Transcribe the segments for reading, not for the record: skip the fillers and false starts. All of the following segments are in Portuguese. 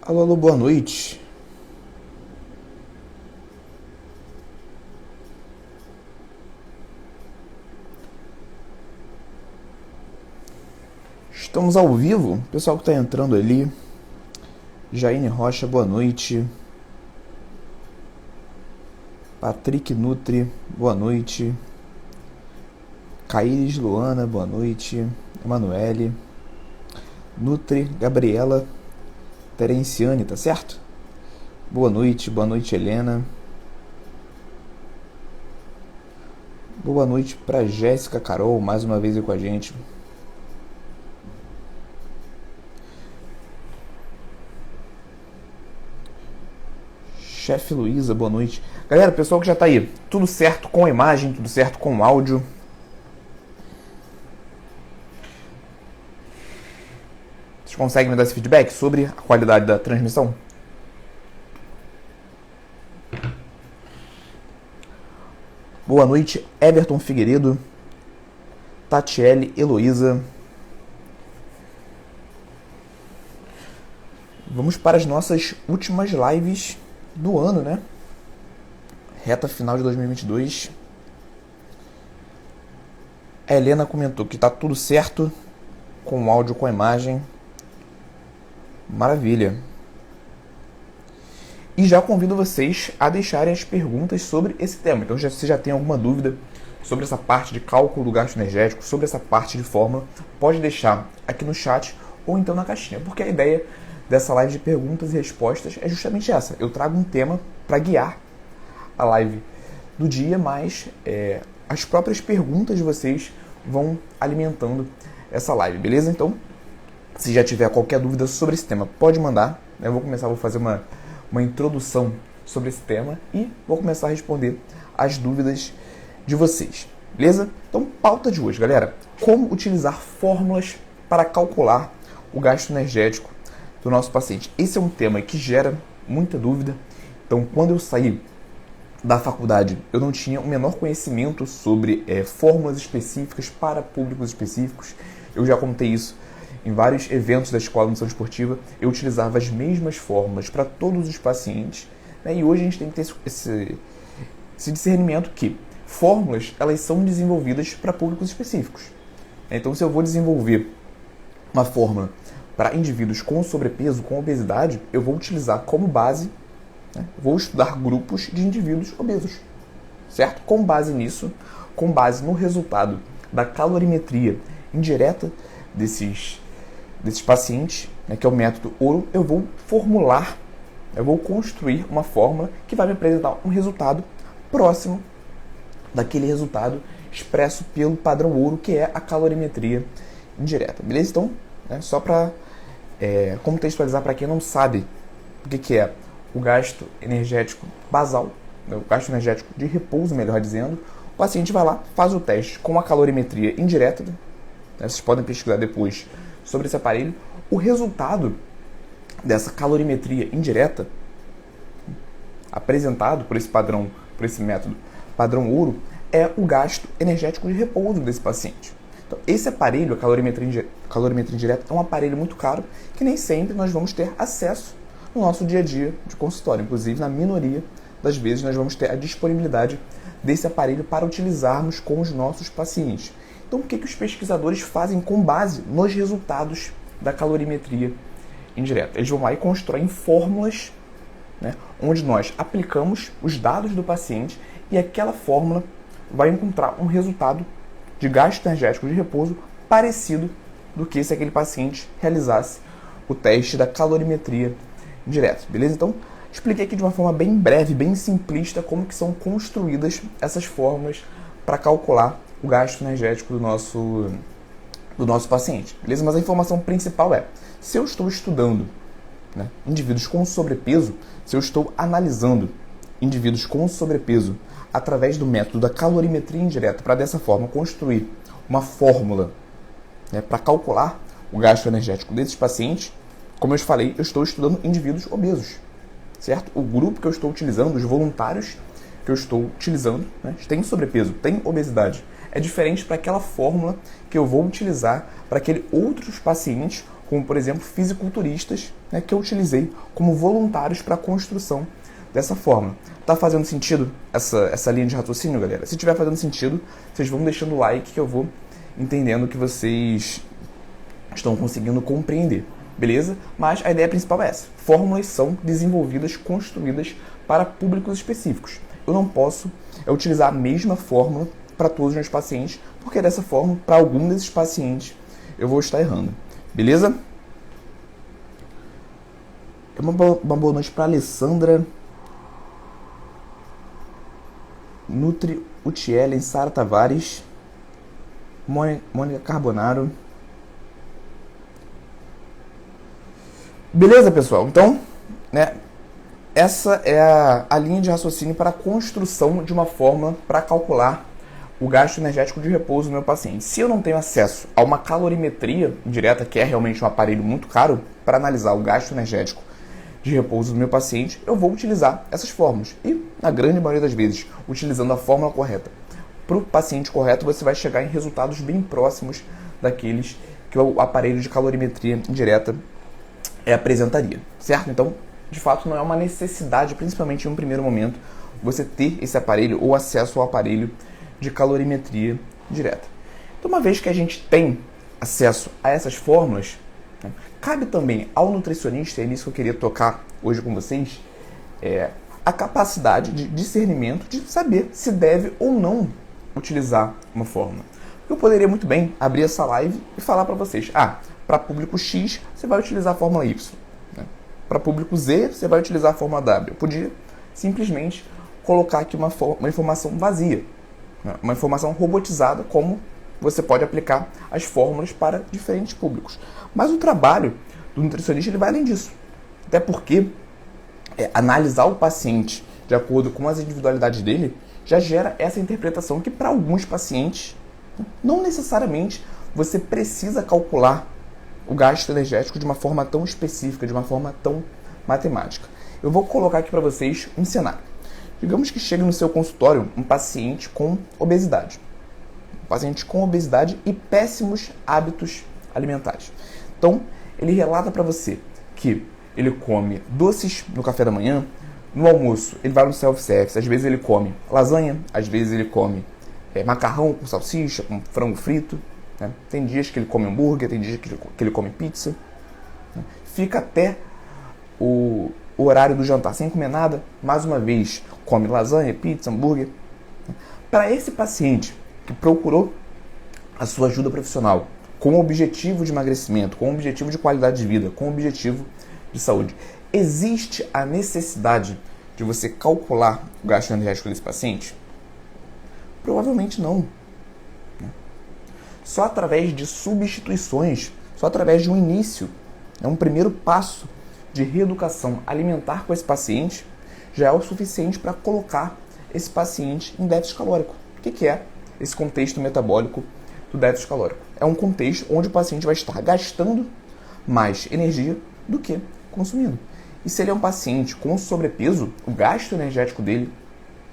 Alô, alô, boa noite. Estamos ao vivo. Pessoal que está entrando ali. Jaine Rocha, boa noite. Patrick Nutri, boa noite. Caíris Luana, boa noite. Emanuele. Nutri, Gabriela. Terenciane, tá certo? Boa noite Helena. Boa noite pra Jéssica Carol, mais uma vez aí com a gente. Chefe Luísa, boa noite. Galera, pessoal que já tá aí, tudo certo com a imagem, tudo certo com o áudio? Vocês conseguem me dar esse feedback sobre a qualidade da transmissão? Boa noite, Everton Figueiredo, Tatiele Heloísa. Vamos para as nossas últimas lives do ano, né? Reta final de 2022. A Helena comentou que tá tudo certo com o áudio, com a imagem. Maravilha. E já convido vocês a deixarem as perguntas sobre esse tema. Então, se você já tem alguma dúvida sobre essa parte de cálculo do gasto energético, sobre essa parte de fórmula, pode deixar aqui no chat ou então na caixinha. Porque a ideia dessa live de perguntas e respostas é justamente essa. Eu trago um tema para guiar a live do dia, mas as próprias perguntas de vocês vão alimentando essa live, beleza? Então, se já tiver qualquer dúvida sobre esse tema, pode mandar. Eu vou fazer uma introdução sobre esse tema e vou começar a responder as dúvidas de vocês, beleza? Então, pauta de hoje, galera. Como utilizar fórmulas para calcular o gasto energético do nosso paciente. Esse é um tema que gera muita dúvida. Então, quando eu saí da faculdade, eu não tinha o menor conhecimento sobre fórmulas específicas para públicos específicos. Eu já contei isso em vários eventos da Escola de Nutrição Esportiva. Eu utilizava as mesmas fórmulas para todos os pacientes, né? E hoje a gente tem que ter esse discernimento que fórmulas, elas são desenvolvidas para públicos específicos. Então, se eu vou desenvolver uma fórmula para indivíduos com sobrepeso, com obesidade, eu vou utilizar como base, né? Vou estudar grupos de indivíduos obesos, certo? Com base nisso, com base no resultado da calorimetria indireta desses pacientes, né, que é o método ouro, eu vou construir uma fórmula que vai me apresentar um resultado próximo daquele resultado expresso pelo padrão ouro, que é a calorimetria indireta, beleza? Então, só para contextualizar para quem não sabe o que é o gasto energético basal, o gasto energético de repouso, melhor dizendo, o paciente vai lá, faz o teste com a calorimetria indireta, né? Vocês podem pesquisar depois sobre esse aparelho. O resultado dessa calorimetria indireta, apresentado por esse padrão, por esse método padrão ouro, é o gasto energético de repouso desse paciente. Então, esse aparelho, a calorimetria indireta, é um aparelho muito caro que nem sempre nós vamos ter acesso no nosso dia a dia de consultório. Inclusive, na minoria das vezes, nós vamos ter a disponibilidade desse aparelho para utilizarmos com os nossos pacientes. Então, o que os pesquisadores fazem com base nos resultados da calorimetria indireta? Eles vão lá e constroem fórmulas, né, onde nós aplicamos os dados do paciente e aquela fórmula vai encontrar um resultado de gasto energético de repouso parecido do que se aquele paciente realizasse o teste da calorimetria indireta, beleza? Então, expliquei aqui de uma forma bem breve, bem simplista, como que são construídas essas fórmulas para calcular o gasto energético do nosso paciente, beleza? Mas a informação principal é, se eu estou estudando, né, indivíduos com sobrepeso, se eu estou analisando indivíduos com sobrepeso através do método da calorimetria indireta, para dessa forma construir uma fórmula, né, para calcular o gasto energético desses pacientes, como eu falei, eu estou estudando indivíduos obesos, certo? O grupo que eu estou utilizando, os voluntários que eu estou utilizando, né, tem sobrepeso, tem obesidade. É diferente para aquela fórmula que eu vou utilizar para aqueles outros pacientes como por exemplo fisiculturistas, né, que eu utilizei como voluntários para a construção dessa fórmula. Tá fazendo sentido essa linha de raciocínio, galera? Se tiver fazendo sentido, vocês vão deixando o like que eu vou entendendo que vocês estão conseguindo compreender, beleza? Mas a ideia principal é essa. Fórmulas são desenvolvidas, construídas para públicos específicos. Eu não posso utilizar a mesma fórmula para todos os meus pacientes, porque dessa forma, para algum desses pacientes, eu vou estar errando. Beleza? Uma boa noite para Alessandra, Nutri Utielen, Sara Tavares, Mônica Carbonaro. Beleza, pessoal? Então, né, essa é a linha de raciocínio para a construção de uma fórmula para calcular o gasto energético de repouso do meu paciente. Se eu não tenho acesso a uma calorimetria direta, que é realmente um aparelho muito caro, para analisar o gasto energético de repouso do meu paciente, eu vou utilizar essas fórmulas. E, na grande maioria das vezes, utilizando a fórmula correta para o paciente correto, você vai chegar em resultados bem próximos daqueles que o aparelho de calorimetria indireta apresentaria, certo? Então, de fato, não é uma necessidade, principalmente em um primeiro momento, você ter esse aparelho ou acesso ao aparelho de calorimetria direta. Então, uma vez que a gente tem acesso a essas fórmulas, né, cabe também ao nutricionista, é nisso que eu queria tocar hoje com vocês, a capacidade de discernimento de saber se deve ou não utilizar uma fórmula. Eu poderia muito bem abrir essa live e falar para vocês, para público X, você vai utilizar a fórmula Y. Né? Para público Z, você vai utilizar a fórmula W. Eu podia simplesmente colocar aqui uma informação vazia, né? Uma informação robotizada, como você pode aplicar as fórmulas para diferentes públicos. Mas o trabalho do nutricionista ele vai além disso. Até porque analisar o paciente de acordo com as individualidades dele já gera essa interpretação que para alguns pacientes, não necessariamente você precisa calcular o gasto energético de uma forma tão específica, de uma forma tão matemática. Eu vou colocar aqui para vocês um cenário. Digamos que chega no seu consultório um paciente com obesidade. Um paciente com obesidade e péssimos hábitos alimentares. Então, ele relata para você que ele come doces no café da manhã, no almoço ele vai no self-service, às vezes ele come lasanha, às vezes ele come macarrão com salsicha, com frango frito. Né? Tem dias que ele come hambúrguer, tem dias que ele come pizza. Né? Fica até o horário do jantar sem comer nada, mais uma vez come lasanha, pizza, hambúrguer. Para esse paciente que procurou a sua ajuda profissional com o objetivo de emagrecimento, com o objetivo de qualidade de vida, com o objetivo de saúde, existe a necessidade de você calcular o gasto energético desse paciente? Provavelmente não. Só através de substituições, só através de um início, um primeiro passo de reeducação alimentar com esse paciente, já é o suficiente para colocar esse paciente em déficit calórico. O que é esse contexto metabólico do déficit calórico? É um contexto onde o paciente vai estar gastando mais energia do que consumindo. E se ele é um paciente com sobrepeso, o gasto energético dele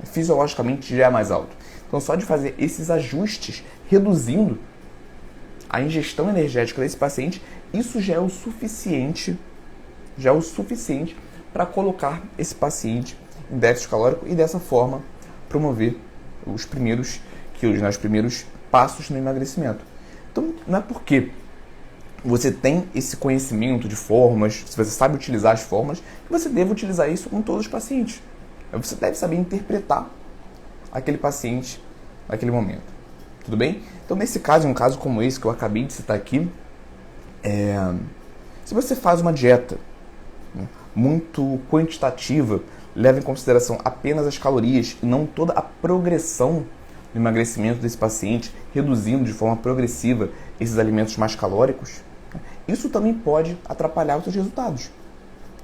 fisiologicamente já é mais alto. Então, só de fazer esses ajustes, reduzindo a ingestão energética desse paciente, isso já é o suficiente para colocar esse paciente em déficit calórico e dessa forma promover os primeiros quilos, né, os primeiros passos no emagrecimento. Então, não é porque você tem esse conhecimento de fórmulas, se você sabe utilizar as fórmulas, que você deve utilizar isso com todos os pacientes. Você deve saber interpretar aquele paciente naquele momento. Tudo bem? Então, nesse caso, um caso como esse que eu acabei de citar aqui, se você faz uma dieta, né, muito quantitativa, leva em consideração apenas as calorias e não toda a progressão do emagrecimento desse paciente, reduzindo de forma progressiva esses alimentos mais calóricos, isso também pode atrapalhar os seus resultados.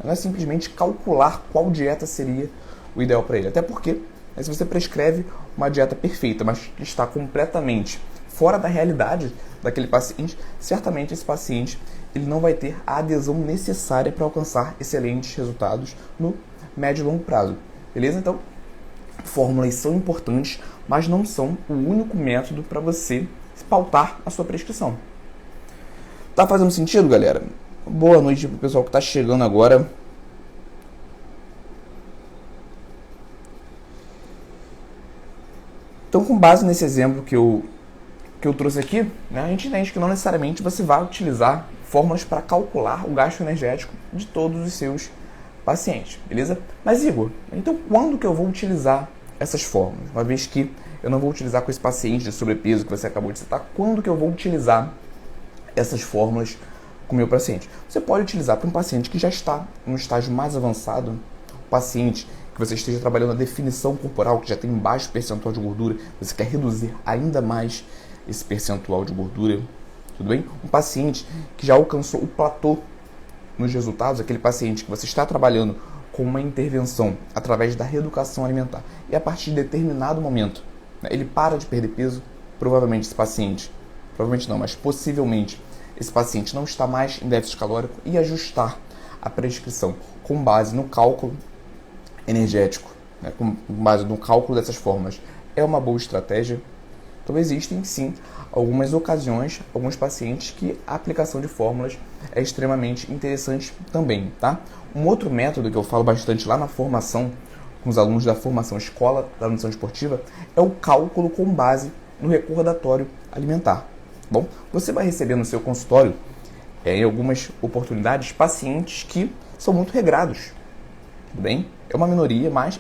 Não é simplesmente calcular qual dieta seria o ideal para ele. Até porque, se você prescreve uma dieta perfeita, mas que está completamente fora da realidade daquele paciente, certamente esse paciente ele não vai ter a adesão necessária para alcançar excelentes resultados no médio e longo prazo. Beleza? Então, fórmulas são importantes, mas não são o único método para você pautar a sua prescrição. Tá fazendo sentido, galera? Boa noite para o pessoal que está chegando agora. Então, com base nesse exemplo que eu trouxe aqui, né, a gente entende que não necessariamente você vai utilizar fórmulas para calcular o gasto energético de todos os seus pacientes, beleza? Mas, Igor, então quando que eu vou utilizar essas fórmulas? Uma vez que eu não vou utilizar com esse paciente de sobrepeso que você acabou de citar, quando que eu vou utilizar essas fórmulas com o meu paciente? Você pode utilizar para um paciente que já está no estágio mais avançado, um paciente que você esteja trabalhando a definição corporal, que já tem um baixo percentual de gordura, você quer reduzir ainda mais esse percentual de gordura, tudo bem? Um paciente que já alcançou o platô nos resultados, aquele paciente que você está trabalhando com uma intervenção através da reeducação alimentar e a partir de determinado momento, né, ele para de perder peso, provavelmente esse paciente, provavelmente não, mas possivelmente esse paciente não está mais em déficit calórico e ajustar a prescrição com base no cálculo energético, né, com base no cálculo dessas fórmulas, é uma boa estratégia. Então existem sim algumas ocasiões, alguns pacientes que a aplicação de fórmulas é extremamente interessante também, tá? Um outro método que eu falo bastante lá na formação, com os alunos da formação Escola da Nutrição Esportiva, é o cálculo com base no recordatório alimentar. Bom, você vai receber no seu consultório, em algumas oportunidades, pacientes que são muito regrados, tudo bem? É uma minoria, mas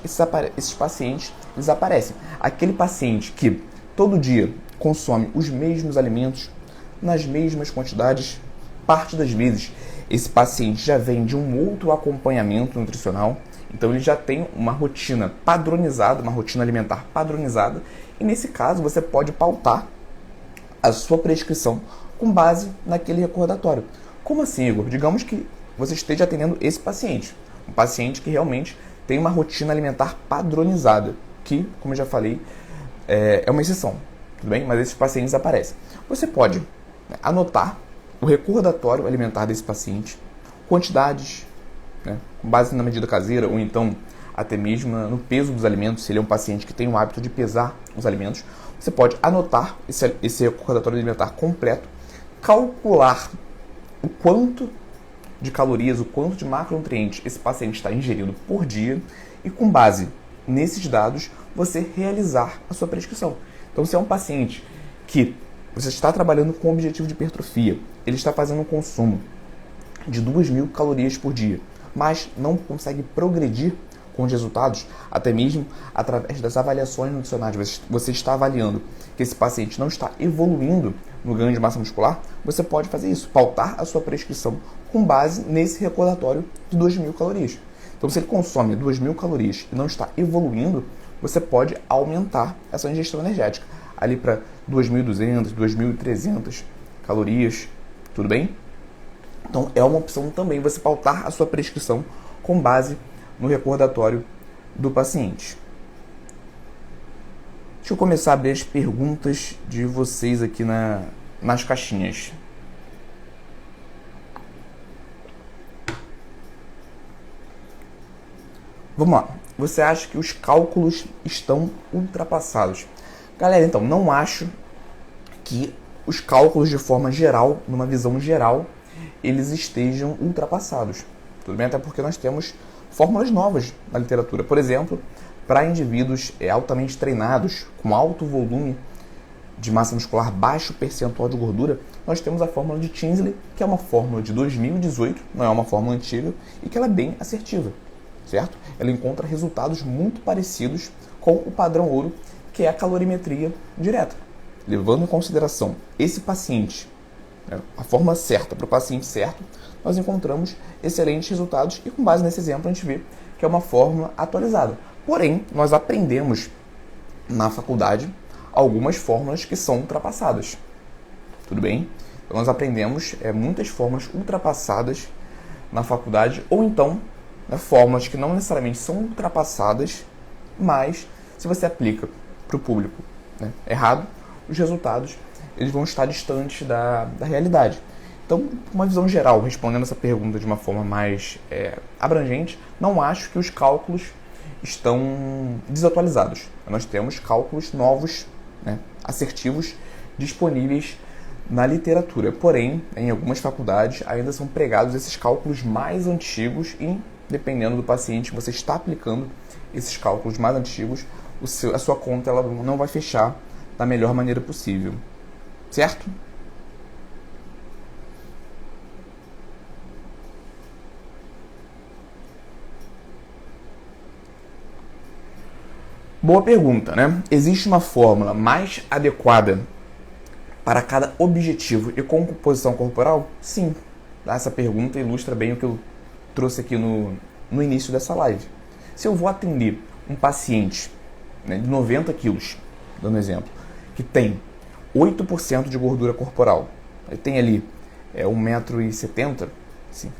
esses pacientes, eles aparecem. Aquele paciente que todo dia consome os mesmos alimentos, nas mesmas quantidades, parte das vezes esse paciente já vem de um outro acompanhamento nutricional, então ele já tem uma rotina padronizada, uma rotina alimentar padronizada, e nesse caso você pode pautar a sua prescrição com base naquele recordatório. Como assim, Igor? Digamos que você esteja atendendo esse paciente, um paciente que realmente tem uma rotina alimentar padronizada, que, como eu já falei, é uma exceção, tudo bem? Mas esses pacientes aparecem. Você pode anotar o recordatório alimentar desse paciente, quantidades, né, com base na medida caseira, ou então até mesmo no peso dos alimentos, se ele é um paciente que tem o hábito de pesar os alimentos, você pode anotar esse recordatório alimentar completo, calcular o quanto de calorias, o quanto de macronutrientes esse paciente está ingerindo por dia e, com base nesses dados, você realizar a sua prescrição. Então, se é um paciente que você está trabalhando com o objetivo de hipertrofia, ele está fazendo um consumo de 2.000 calorias por dia, mas não consegue progredir com os resultados, até mesmo através das avaliações nutricionais, você está avaliando que esse paciente não está evoluindo no ganho de massa muscular, você pode fazer isso, pautar a sua prescrição com base nesse recordatório de 2.000 calorias. Então, se ele consome 2.000 calorias e não está evoluindo, você pode aumentar essa ingestão energética, ali para 2.200, 2.300 calorias, tudo bem? Então, é uma opção também você pautar a sua prescrição com base no recordatório do paciente. Deixa eu começar a abrir as perguntas de vocês aqui nas caixinhas. Vamos lá. Você acha que os cálculos estão ultrapassados? Galera, então, não acho que os cálculos de forma geral, numa visão geral, eles estejam ultrapassados. Tudo bem? Até porque nós temos fórmulas novas na literatura. Por exemplo, para indivíduos altamente treinados, com alto volume de massa muscular, baixo percentual de gordura, nós temos a fórmula de Tinsley, que é uma fórmula de 2018, não é uma fórmula antiga, e que ela é bem assertiva, certo? Ela encontra resultados muito parecidos com o padrão ouro, que é a calorimetria direta. Levando em consideração esse paciente, né, a forma certa para o paciente certo, nós encontramos excelentes resultados e, com base nesse exemplo, a gente vê que é uma fórmula atualizada. Porém, nós aprendemos na faculdade algumas fórmulas que são ultrapassadas. Tudo bem? Então, nós aprendemos muitas fórmulas ultrapassadas na faculdade, ou então fórmulas que não necessariamente são ultrapassadas, mas se você aplica para o público, né, errado, os resultados eles vão estar distantes da realidade. Então, uma visão geral, respondendo essa pergunta de uma forma mais abrangente, não acho que os cálculos estão desatualizados. Nós temos cálculos novos, né, assertivos, disponíveis na literatura. Porém, em algumas faculdades ainda são pregados esses cálculos mais antigos e, dependendo do paciente, você está aplicando esses cálculos mais antigos, a sua conta ela não vai fechar da melhor maneira possível. Certo? Boa pergunta, né? Existe uma fórmula mais adequada para cada objetivo e composição corporal? Sim. Essa pergunta ilustra bem o que eu trouxe aqui no início dessa live. Se eu vou atender um paciente, né, de 90 quilos, dando um exemplo, que tem 8% de gordura corporal, ele tem ali 1,70 m, assim,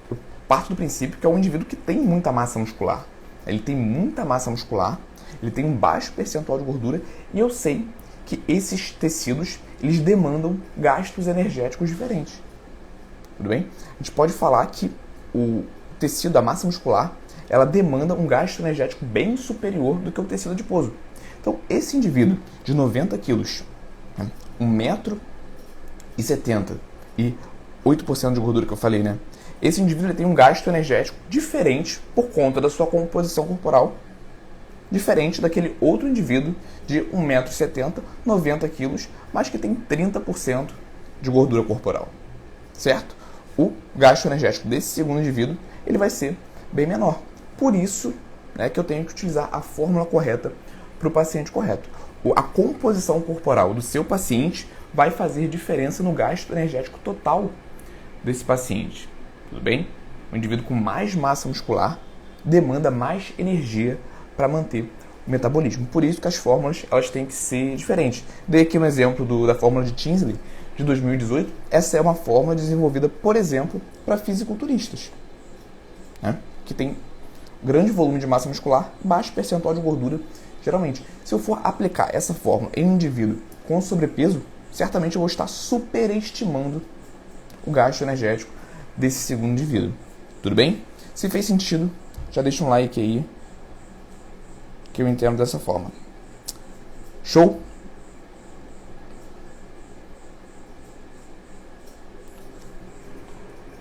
eu parto do princípio que é um indivíduo que tem muita massa muscular. Ele tem muita massa muscular, ele tem um baixo percentual de gordura e eu sei que esses tecidos eles demandam gastos energéticos diferentes. Tudo bem? A gente pode falar que o tecido, a massa muscular, ela demanda um gasto energético bem superior do que o tecido adiposo. Então, esse indivíduo de 90 quilos, 1,70 m e 8% de gordura que eu falei, né? Esse indivíduo ele tem um gasto energético diferente por conta da sua composição corporal, diferente daquele outro indivíduo de 1,70 m, 90 quilos, mas que tem 30% de gordura corporal. Certo? O gasto energético desse segundo indivíduo ele vai ser bem menor. Por isso, né, que eu tenho que utilizar a fórmula correta para o paciente correto. A composição corporal do seu paciente vai fazer diferença no gasto energético total desse paciente. Tudo bem? O indivíduo com mais massa muscular demanda mais energia para manter o metabolismo. Por isso que as fórmulas elas têm que ser diferentes. Dei aqui um exemplo da fórmula de Tinsley de 2018. Essa é uma fórmula desenvolvida, por exemplo, para fisiculturistas, né, que tem grande volume de massa muscular, baixo percentual de gordura. Geralmente, se eu for aplicar essa fórmula em um indivíduo com sobrepeso, certamente eu vou estar superestimando o gasto energético desse segundo indivíduo. Tudo bem? Se fez sentido, já deixa um like aí, que eu entendo dessa forma. Show?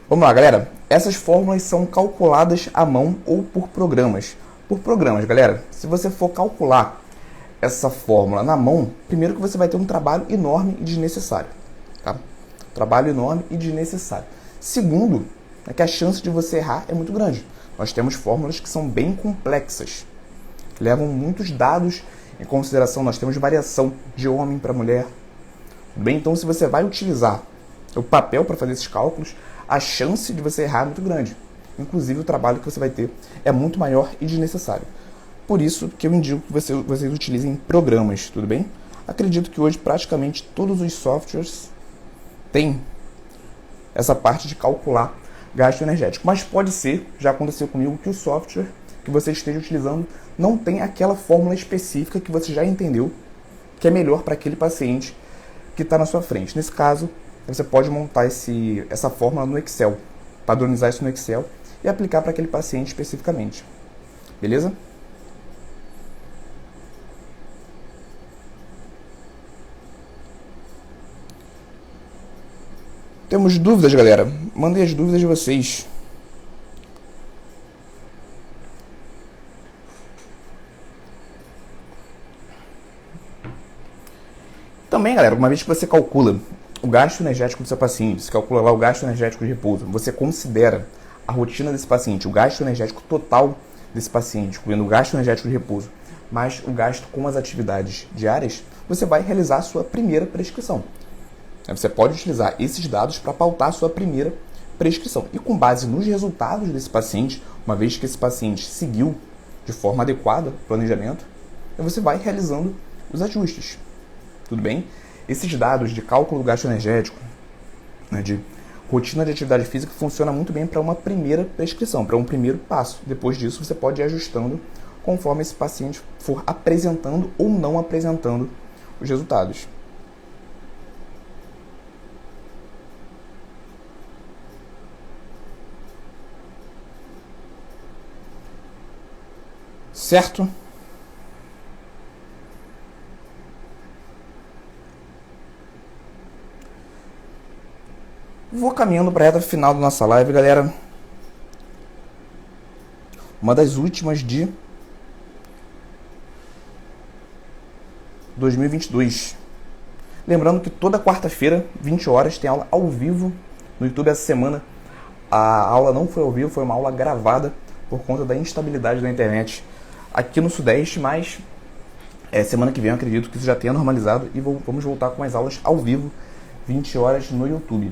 Vamos lá, galera. Essas fórmulas são calculadas à mão ou por programas. Por programas, galera. Se você for calcular essa fórmula na mão, primeiro que você vai ter um trabalho enorme e desnecessário. Tá? Trabalho enorme e desnecessário. Segundo, é que a chance de você errar é muito grande. Nós temos fórmulas que são bem complexas, que levam muitos dados em consideração. Nós temos variação de homem para mulher. Bem, então, se você vai utilizar o papel para fazer esses cálculos, a chance de você errar é muito grande. Inclusive, o trabalho que você vai ter é muito maior e desnecessário. Por isso que eu indico que vocês utilizem programas, tudo bem? Acredito que hoje praticamente todos os softwares têm essa parte de calcular gasto energético. Mas pode ser, já aconteceu comigo, que o software que você esteja utilizando não tem aquela fórmula específica que você já entendeu que é melhor para aquele paciente que está na sua frente. Nesse caso, você pode montar essa fórmula no Excel, padronizar isso no Excel e aplicar para aquele paciente especificamente. Beleza? Temos dúvidas, galera? Mandem as dúvidas de vocês. Também, galera, uma vez que você calcula o gasto energético do seu paciente, você calcula lá o gasto energético de repouso, você considera a rotina desse paciente, o gasto energético total desse paciente, incluindo o gasto energético de repouso, mais o gasto com as atividades diárias, você vai realizar a sua primeira prescrição. Você pode utilizar esses dados para pautar a sua primeira prescrição. E com base nos resultados desse paciente, uma vez que esse paciente seguiu de forma adequada o planejamento, você vai realizando os ajustes. Tudo bem? Esses dados de cálculo do gasto energético, né, de rotina de atividade física, funciona muito bem para uma primeira prescrição, para um primeiro passo. Depois disso, você pode ir ajustando conforme esse paciente for apresentando ou não apresentando os resultados. Certo? Vou caminhando para a reta final da nossa live, galera. Uma das últimas de 2022. Lembrando que toda quarta-feira, 20 horas, tem aula ao vivo no YouTube. Essa semana a aula não foi ao vivo, foi uma aula gravada por conta da instabilidade da internet aqui no Sudeste, mas semana que vem eu acredito que isso já tenha normalizado e vamos voltar com mais aulas ao vivo, 20 horas no YouTube.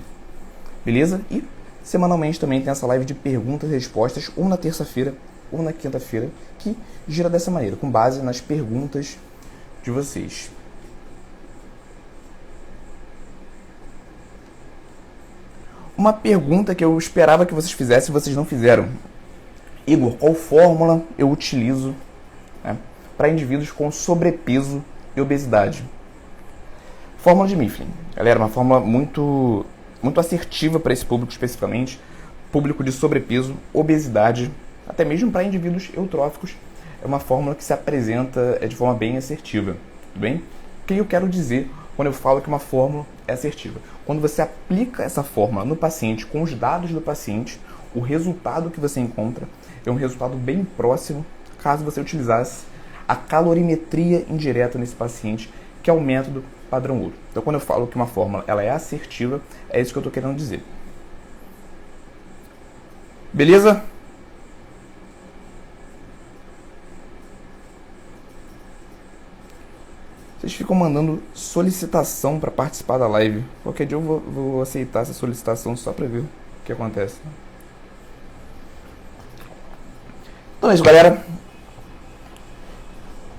Beleza? E semanalmente também tem essa live de perguntas e respostas, ou na terça-feira ou na quinta-feira, que gira dessa maneira, com base nas perguntas de vocês. Uma pergunta que eu esperava que vocês fizessem e vocês não fizeram. Igor, qual fórmula eu utilizo, né, para indivíduos com sobrepeso e obesidade? Fórmula de Mifflin. Galera, uma fórmula muito assertiva para esse público especificamente. Público de sobrepeso, obesidade, até mesmo para indivíduos eutróficos. É uma fórmula que se apresenta de forma bem assertiva. Tudo bem? O que eu quero dizer quando eu falo que uma fórmula é assertiva? Quando você aplica essa fórmula no paciente, com os dados do paciente, o resultado que você encontra é um resultado bem próximo, caso você utilizasse a calorimetria indireta nesse paciente, que é o método padrão ouro. Então, quando eu falo que uma fórmula ela é assertiva, é isso que eu estou querendo dizer. Beleza? Vocês ficam mandando solicitação para participar da live. Qualquer dia eu vou aceitar essa solicitação só para ver o que acontece. Então é isso, galera.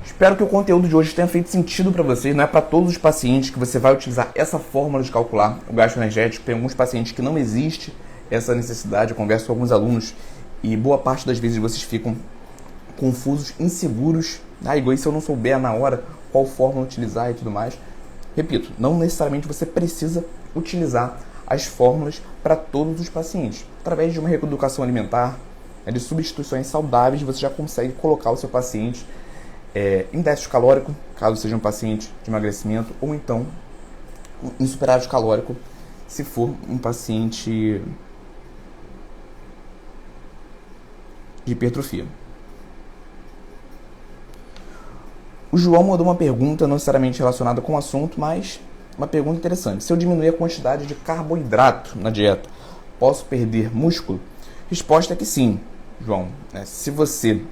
Espero que o conteúdo de hoje tenha feito sentido para vocês. Não é para todos os pacientes que você vai utilizar essa fórmula de calcular o gasto energético. Tem alguns pacientes que não existe essa necessidade. Eu converso com alguns alunos e boa parte das vezes vocês ficam confusos, inseguros. Igual se eu não souber na hora qual fórmula utilizar e tudo mais. Repito, não necessariamente você precisa utilizar as fórmulas para todos os pacientes. Através de uma reeducação alimentar, de substituições saudáveis, você já consegue colocar o seu paciente em déficit calórico, caso seja um paciente de emagrecimento, ou então em superávit calórico, se for um paciente de hipertrofia. O João mandou uma pergunta não necessariamente relacionada com o assunto, mas uma pergunta interessante. Se eu diminuir a quantidade de carboidrato na dieta, posso perder músculo? Resposta é que sim, João. Se você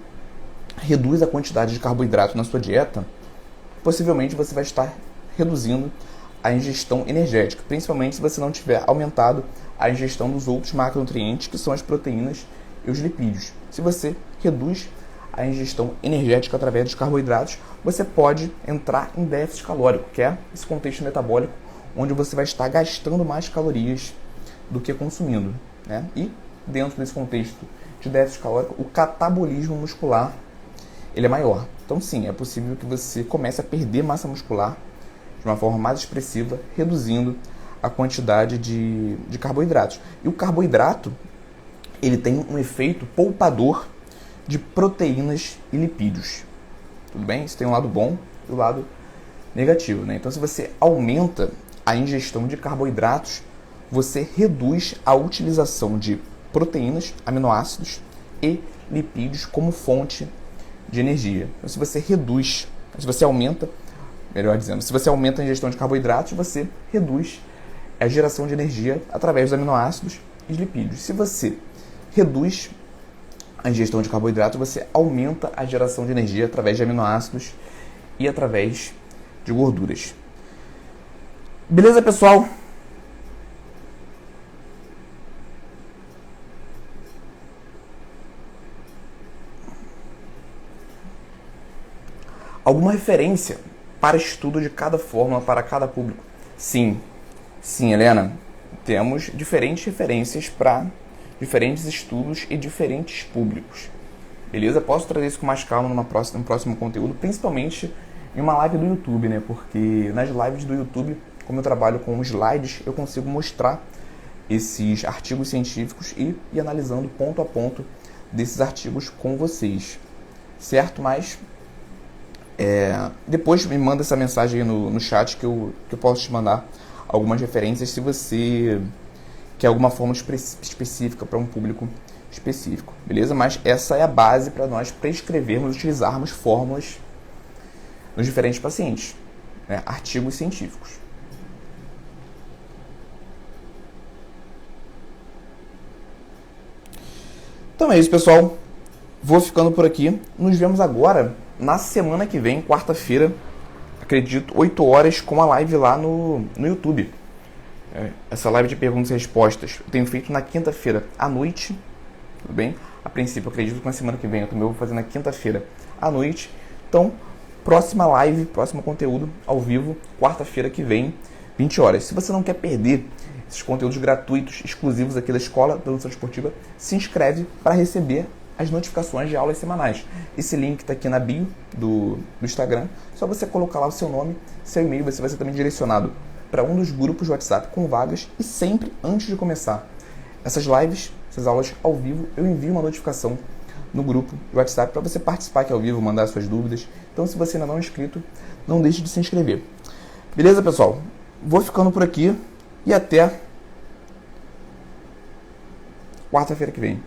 reduz a quantidade de carboidrato na sua dieta, possivelmente você vai estar reduzindo a ingestão energética, principalmente se você não tiver aumentado a ingestão dos outros macronutrientes, que são as proteínas e os lipídios. Se você reduz a ingestão energética através dos carboidratos, você pode entrar em déficit calórico, que é esse contexto metabólico onde você vai estar gastando mais calorias do que consumindo, né? E dentro desse contexto de déficit calórico, o catabolismo muscular ele é maior. Então sim, é possível que você comece a perder massa muscular de uma forma mais expressiva, reduzindo a quantidade de carboidratos. E o carboidrato ele tem um efeito poupador de proteínas e lipídios. Tudo bem? Isso tem um lado bom e o lado negativo, né? Então, se você aumenta a ingestão de carboidratos, você reduz a utilização de proteínas, aminoácidos e lipídios como fonte de energia. Então, se você aumenta a ingestão de carboidratos, você reduz a geração de energia através dos aminoácidos e lipídios. Se você reduz a ingestão de carboidratos, você aumenta a geração de energia através de aminoácidos e através de gorduras. Beleza, pessoal? Alguma referência para estudo de cada fórmula para cada público? Sim, Helena. Temos diferentes referências para diferentes estudos e diferentes públicos. Beleza? Posso trazer isso com mais calma no próximo conteúdo, principalmente em uma live do YouTube, né? Porque nas lives do YouTube, como eu trabalho com slides, eu consigo mostrar esses artigos científicos e ir analisando ponto a ponto desses artigos com vocês. Certo? Mas depois me manda essa mensagem aí no chat que eu posso te mandar algumas referências se você que é alguma forma específica para um público específico, beleza? Mas essa é a base para nós prescrevermos, utilizarmos fórmulas nos diferentes pacientes, né? Artigos científicos. Então é isso, pessoal. Vou ficando por aqui. Nos vemos agora na semana que vem, quarta-feira, acredito, 8 horas, com a live lá no YouTube. Essa live de perguntas e respostas eu tenho feito na quinta-feira à noite, tudo bem? A princípio, eu acredito que na semana que vem eu também vou fazer na quinta-feira à noite. Então, próxima live, próximo conteúdo ao vivo, quarta-feira que vem, 20 horas. Se você não quer perder esses conteúdos gratuitos, exclusivos aqui da Escola da Nutrição Esportiva, se inscreve para receber as notificações de aulas semanais. Esse link está aqui na bio do Instagram. Só você colocar lá o seu nome, seu e-mail, você vai ser também direcionado para um dos grupos de WhatsApp com vagas. E sempre antes de começar essas lives, essas aulas ao vivo, eu envio uma notificação no grupo de WhatsApp para você participar aqui ao vivo, mandar suas dúvidas. Então, se você ainda não é inscrito, não deixe de se inscrever. Beleza, pessoal? Vou ficando por aqui e até quarta-feira que vem.